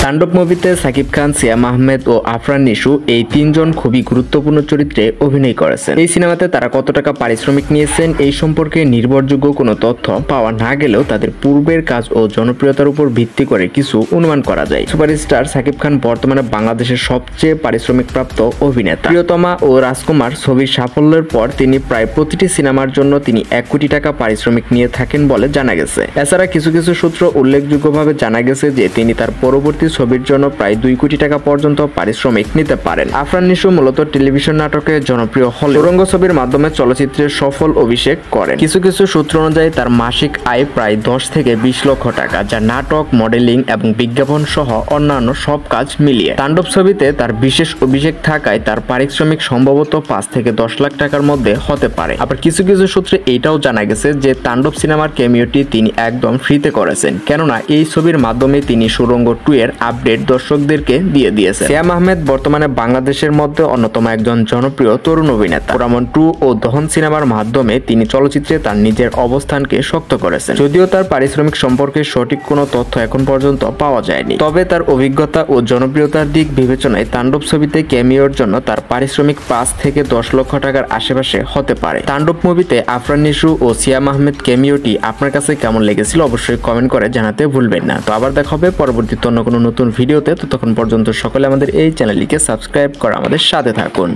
তাণ্ডব মুভিতে সাকিব খান, সিয়াম আহমেদ ও আফরান নিশু এই তিনজন খুবই গুরুত্বপূর্ণ চরিত্রে অভিনয় করেছেন। এই সিনেমাতে তারা কত টাকা পারিশ্রমিক নিয়েছেন এই সম্পর্কে নির্ভরযোগ্য কোনো তথ্য পাওয়া না গেলেও তাদের পূর্বের কাজ ও জনপ্রিয়তার উপর ভিত্তি করে কিছু অনুমান করা যায়। সুপারস্টার সাকিব খান বর্তমানে বাংলাদেশের সবচেয়ে পারিশ্রমিক প্রাপ্ত অভিনেতা। প্রিয়তমা ও রাজকুমার ছবির সাফল্যের পর তিনি প্রায় প্রতিটি সিনেমার জন্য তিনি 1 কোটি টাকা পারিশ্রমিক নিয়ে থাকেন বলে জানা গেছে। এছাড়া কিছু কিছু সূত্র উল্লেখযোগ্যভাবে জানা গেছে যে তিনি তার পরবর্তী ছবির জন্য প্রায় 2 কোটি টাকা পর্যন্ত পারিশ্রমিক নিতে পারেন। আফরান নিশু মূলত টেলিভিশন নাটকে জনপ্রিয় হলেও সুড়ঙ্গ ছবির মাধ্যমে চলচ্চিত্রের সফল অভিষেক করেন। কিছু কিছু সূত্র অনুযায়ী তার মাসিক আয় প্রায় 10 থেকে 20 লক্ষ টাকা, যা নাটক, মডেলিং এবং বিজ্ঞাপন সহ অন্যান্য সব কাজ মিলিয়ে। তাণ্ডব ছবিতে তার বিশেষ অভিষেক থাকায় তার পারিশ্রমিক সম্ভবত 5 থেকে 10 লাখ টাকার মধ্যে হতে পারে। আবার কিছু কিছু সূত্রে এইটাও জানা গেছে যে তাণ্ডব সিনেমার ক্যামিওটি তিনি একদম ফ্রিতে করেছেন, কেননা এই ছবির মাধ্যমে তিনি সুড়ঙ্গ 2 এর আপডেট দর্শকদেরকে দিয়ে দিয়েছে। সিয়াম আহমেদ বর্তমানে বাংলাদেশের মধ্যে অন্যতম একজন জনপ্রিয় তরুণ অভিনেতা। পোড়ামন 2 ও দহন সিনেমার মাধ্যমে তিনি চলচ্চিত্রে তার নিজের অবস্থানকে শক্ত করেছেন। যদিও তার পারিশ্রমিক সম্পর্কে সঠিক কোনো তথ্য এখন পর্যন্ত পাওয়া যায়নি, তবে তার অভিজ্ঞতা ও জনপ্রিয়তার দিক বিবেচনায় তাণ্ডব ছবিতে ক্যামিওর জন্য তার পারিশ্রমিক 5 থেকে 10 লক্ষ টাকার আশেপাশে হতে পারে। তাণ্ডব মুভিতে আফরান নিশু ও সিয়াম আহমেদ ক্যামিওটি আপনার কাছে কেমন লেগেছিল অবশ্যই কমেন্ট করে জানাতে ভুলবেন না। তো আবার দেখা হবে পরবর্তীতে অন্য কোনো নতুন ভিডিওতে। ততক্ষণ পর্যন্ত সকলে আমাদের এই চ্যানেলটিকে সাবস্ক্রাইব করে আমাদের সাথে থাকুন।